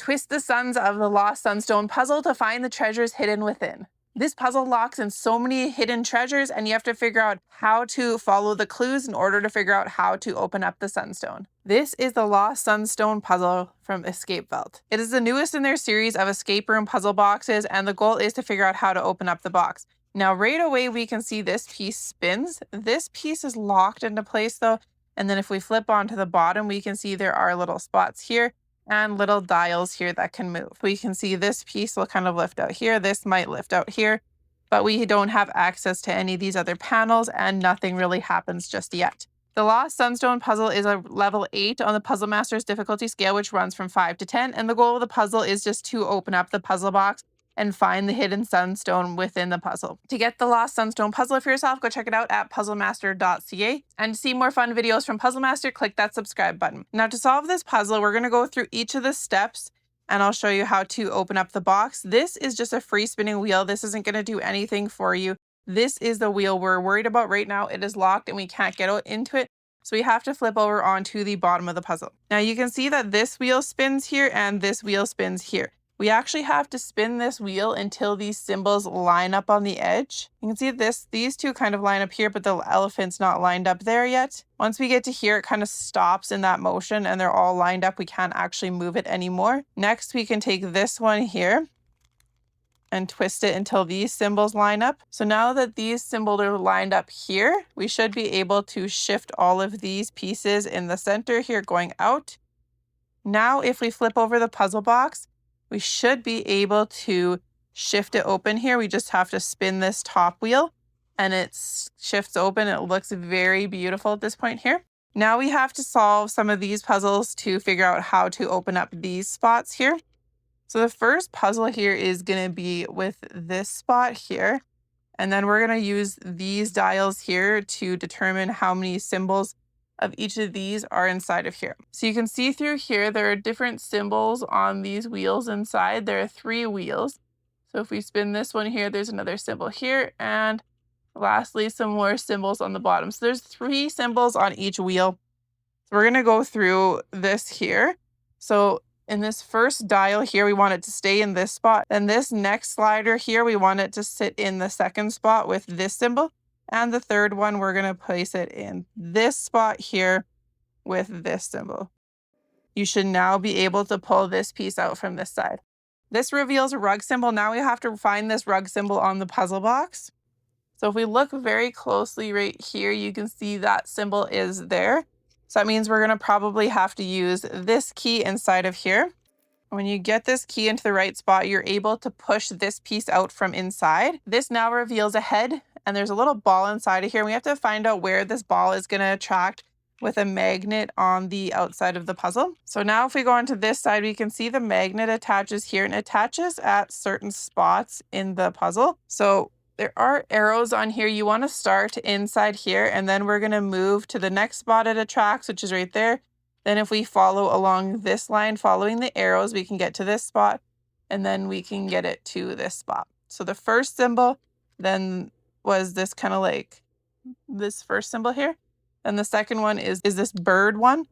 Twist the suns of the Lost Sunstone puzzle to find the treasures hidden within. This puzzle locks in so many hidden treasures, and you have to figure out how to follow the clues in order to figure out how to open up the Sunstone. This is the Lost Sunstone puzzle from Escape Welt. It is the newest in their series of escape room puzzle boxes, and the goal is to figure out how to open up the box. Now, right away, we can see this piece spins. This piece is locked into place, though, and then if we flip onto the bottom, we can see there are little spots here and little dials here that can move. We can see this piece will kind of lift out here. This might lift out here, but we don't have access to any of these other panels and nothing really happens just yet. The Lost Sunstone puzzle is a level 8 on the Puzzle Master's difficulty scale, which runs from 5 to 10. And the goal of the puzzle is just to open up the puzzle box and find the hidden sunstone within the puzzle. To get the Lost Sunstone puzzle for yourself, go check it out at puzzlemaster.ca. And to see more fun videos from Puzzle Master, click that subscribe button. Now, to solve this puzzle, we're going to go through each of the steps and I'll show you how to open up the box. This is just a free spinning wheel. This isn't going to do anything for you. This is the wheel we're worried about right now. It is locked and we can't get out into it. So we have to flip over onto the bottom of the puzzle. Now you can see that this wheel spins here and this wheel spins here. We actually have to spin this wheel until these symbols line up on the edge. You can see these two kind of line up here, but the elephant's not lined up there yet. Once we get to here, it kind of stops in that motion and they're all lined up. We can't actually move it anymore. Next, we can take this one here and twist it until these symbols line up. So now that these symbols are lined up here, we should be able to shift all of these pieces in the center here going out. Now, if we flip over the puzzle box, we should be able to shift it open here. We just have to spin this top wheel and it shifts open. It looks very beautiful at this point here. Now we have to solve some of these puzzles to figure out how to open up these spots here. So the first puzzle here is going to be with this spot here. And then we're going to use these dials here to determine how many symbols of each of these are inside of here. So you can see through here, there are different symbols on these wheels inside. There are 3 wheels. So if we spin this one here, there's another symbol here. And lastly, some more symbols on the bottom. So there's 3 symbols on each wheel. So we're going to go through this here. So in this first dial here, we want it to stay in this spot. Then this next slider here, we want it to sit in the second spot with this symbol. And the third one, we're going to place it in this spot here with this symbol. You should now be able to pull this piece out from this side. This reveals a rug symbol. Now we have to find this rug symbol on the puzzle box. So if we look very closely right here, you can see that symbol is there. So that means we're going to probably have to use this key inside of here. When you get this key into the right spot, you're able to push this piece out from inside. This now reveals a head. And there's a little ball inside of here. We have to find out where this ball is going to attract with a magnet on the outside of the puzzle. So now if we go onto this side, we can see the magnet attaches here and attaches at certain spots in the puzzle. So there are arrows on here. You want to start inside here, and then we're going to move to the next spot it attracts, which is right there. Then if we follow along this line, following the arrows, we can get to this spot, and then we can get it to this spot. So the first symbol then was this kind of like this first symbol here. And the second one is this bird one.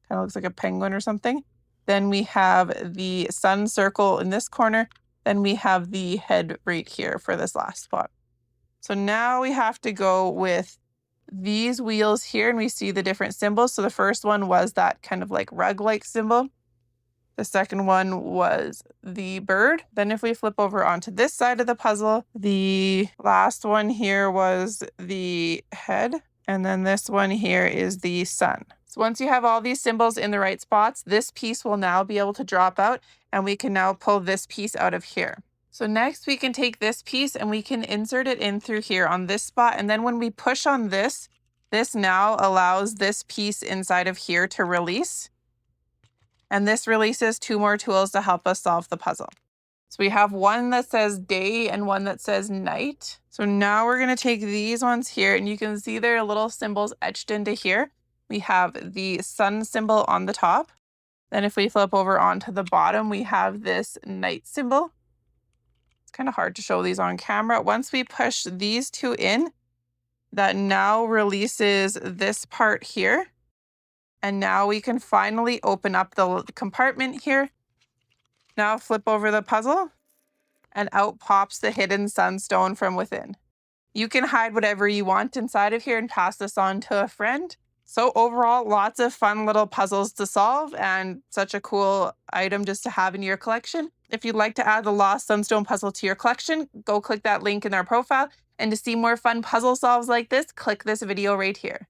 Kind of looks like a penguin or something. Then we have the sun circle in this corner. Then we have the head right here for this last spot. So now we have to go with these wheels here and we see the different symbols. So the first one was that kind of like rug-like symbol. The second one was the bird. Then if we flip over onto this side of the puzzle, the last one here was the head. And then this one here is the sun. So once you have all these symbols in the right spots, this piece will now be able to drop out and we can now pull this piece out of here. So next we can take this piece and we can insert it in through here on this spot. And then when we push on this now allows this piece inside of here to release. And this releases 2 more tools to help us solve the puzzle. So we have one that says day and one that says night. So now we're going to take these ones here and you can see there are little symbols etched into here. We have the sun symbol on the top. Then if we flip over onto the bottom, we have this night symbol. It's kind of hard to show these on camera. Once we push these 2 in, that now releases this part here. And now we can finally open up the compartment here. Now flip over the puzzle, and out pops the hidden sunstone from within. You can hide whatever you want inside of here and pass this on to a friend. So overall, lots of fun little puzzles to solve and such a cool item just to have in your collection. If you'd like to add the Lost Sunstone puzzle to your collection, go click that link in our profile. And to see more fun puzzle solves like this, click this video right here.